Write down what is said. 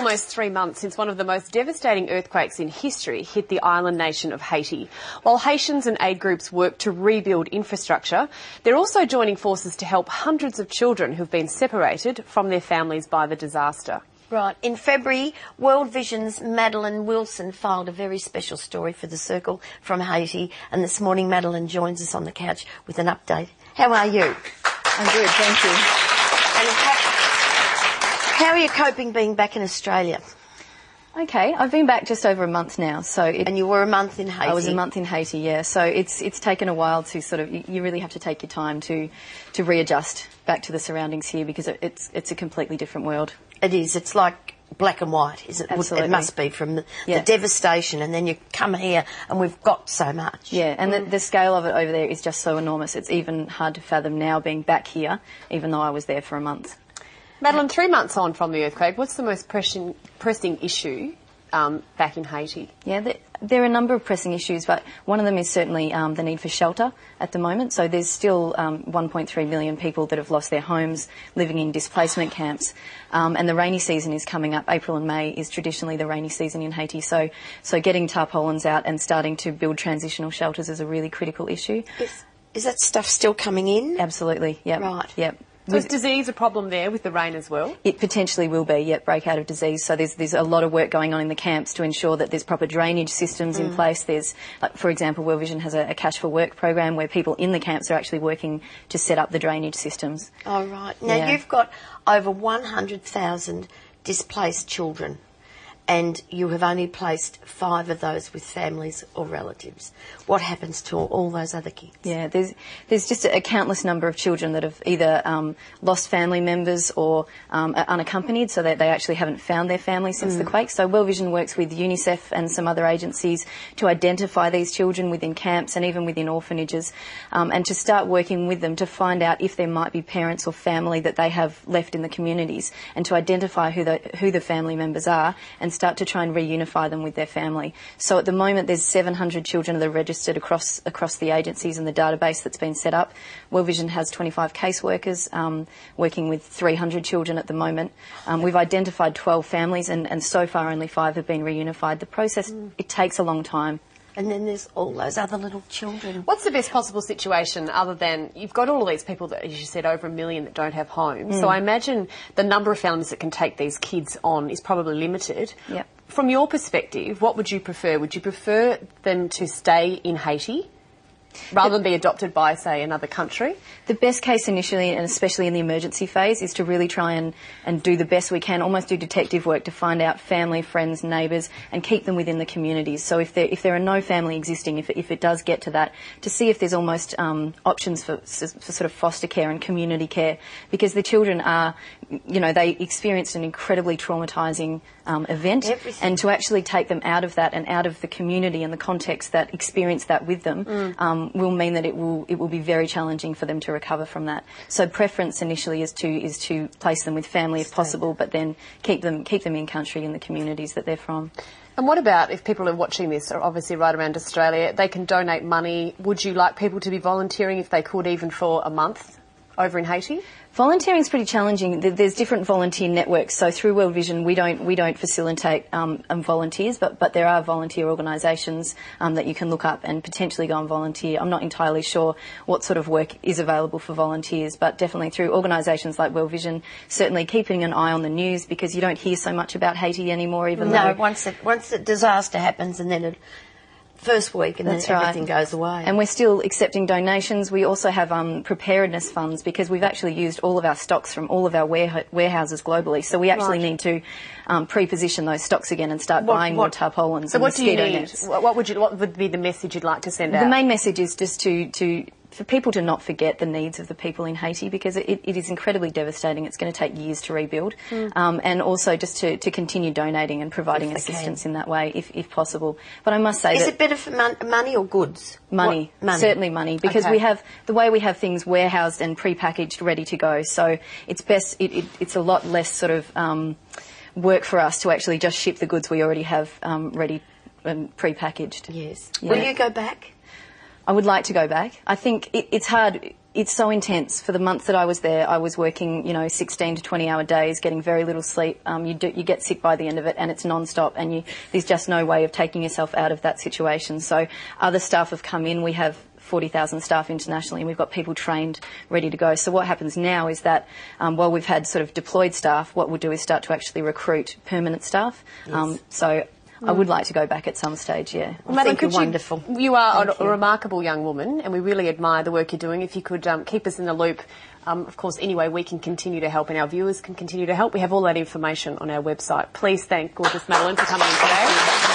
almost 3 months since one of the most devastating earthquakes in history hit the island nation of Haiti. While Haitians and aid groups work to rebuild infrastructure, they're also joining forces to help hundreds of children who've been separated from their families by the disaster. Right. In February, World Vision's Madeline Wilson filed a very special story for The Circle from Haiti, and this morning Madeline joins us on the couch with an update. How are you? I'm good, thank you. And how are you coping being back in Australia? Okay, I've been back just over a month now, so... And you were a month in Haiti? I was a month in Haiti, yeah. So it's taken a while to sort of... You really have to take your time to readjust back to the surroundings here, because it's a completely different world. It is. It's like black and white, is it? Absolutely. It must be from the devastation, and then you come here and we've got so much. Yeah, and the scale of it over there is just so enormous. It's even hard to fathom now being back here, even though I was there for a month. Madeline, 3 months on from the earthquake, what's the most pressing issue back in Haiti? Yeah, there are a number of pressing issues, but one of them is certainly the need for shelter at the moment. So there's still 1.3 million people that have lost their homes, living in displacement camps, and the rainy season is coming up. April and May is traditionally the rainy season in Haiti, so getting tarpaulins out and starting to build transitional shelters is a really critical issue. Is that stuff still coming in? Absolutely, yep. Right. Yep. So is disease a problem there with the rain as well? It potentially will be, yep, breakout of disease. So there's a lot of work going on in the camps to ensure that there's proper drainage systems in place. There's, like, for example, World Vision has a Cash for Work program where people in the camps are actually working to set up the drainage systems. Oh, right. Now, you've got over 100,000 displaced children, and you have only placed 5 of those with families or relatives. What happens to all those other kids? Yeah, there's just a countless number of children that have either lost family members or are unaccompanied, so that they actually haven't found their family since the quake. So World Vision works with UNICEF and some other agencies to identify these children within camps and even within orphanages, and to start working with them to find out if there might be parents or family that they have left in the communities, and to identify who the family members are and start to try and reunify them with their family. So at the moment there's 700 children that are registered across the agencies and the database that's been set up. World Vision has 25 caseworkers working with 300 children at the moment. We've identified 12 families, and so far only 5 have been reunified. The process, it takes a long time. And then there's all those other little children. What's the best possible situation other than you've got all of these people that, as you said, over 1 million that don't have homes? So I imagine the number of families that can take these kids on is probably limited. Yep. From your perspective, what would you prefer? Would you prefer them to stay in Haiti rather than be adopted by, say, another country? The best case initially, and especially in the emergency phase, is to really try and do the best we can, almost do detective work to find out family, friends, neighbours, and keep them within the communities. So if there are no family existing, if it does get to that, to see if there's almost options for sort of foster care and community care, because the children are, they experienced an incredibly traumatising event, and to actually take them out of that and out of the community and the context that experienced that with them will mean that it will be very challenging for them to recover from that. So preference initially is to place them with family if possible, but then keep them in country in the communities that they're from. And what about if people are watching this, or obviously right around Australia, they can donate money? Would you like people to be volunteering if they could, even for a month over in Haiti? Volunteering is pretty challenging. There's different volunteer networks. So through World Vision, we don't facilitate volunteers, but there are volunteer organisations that you can look up and potentially go and volunteer. I'm not entirely sure what sort of work is available for volunteers, but definitely through organisations like World Vision, certainly keeping an eye on the news, because you don't hear so much about Haiti anymore. Once the disaster happens, and then first week, and then everything goes away. And we're still accepting donations. We also have preparedness funds, because we've actually used all of our stocks from all of our warehouses globally. So we actually need to pre-position those stocks again and start buying more tarpaulins. So what do you need? What would be the message you'd like to send out? The main message is just for people to not forget the needs of the people in Haiti, because it is incredibly devastating. It's going to take years to rebuild. And also just to continue donating and providing assistance in that way, if possible. But I must say Is it better for money or goods? Money. Certainly money, because we have things warehoused and pre-packaged, ready to go. So it's best, it's a lot less sort of work for us to actually just ship the goods we already have ready and pre-packaged. Yes. Yeah. Will you go back? I would like to go back. I think it's hard it's so intense. For the month that I was there, I was working, 16 to 20-hour days, getting very little sleep. You get sick by the end of it, and it's non-stop, and there's just no way of taking yourself out of that situation. So other staff have come in. We have 40,000 staff internationally, and we've got people trained, ready to go. So what happens now is that while we've had sort of deployed staff, what we'll do is start to actually recruit permanent staff. Yes. I would like to go back at some stage, yeah. Well, Madeline, you're wonderful. You are a remarkable young woman, and we really admire the work you're doing. If you could keep us in the loop, of course, any way we can continue to help and our viewers can continue to help, we have all that information on our website. Please thank gorgeous Madeline for coming in today.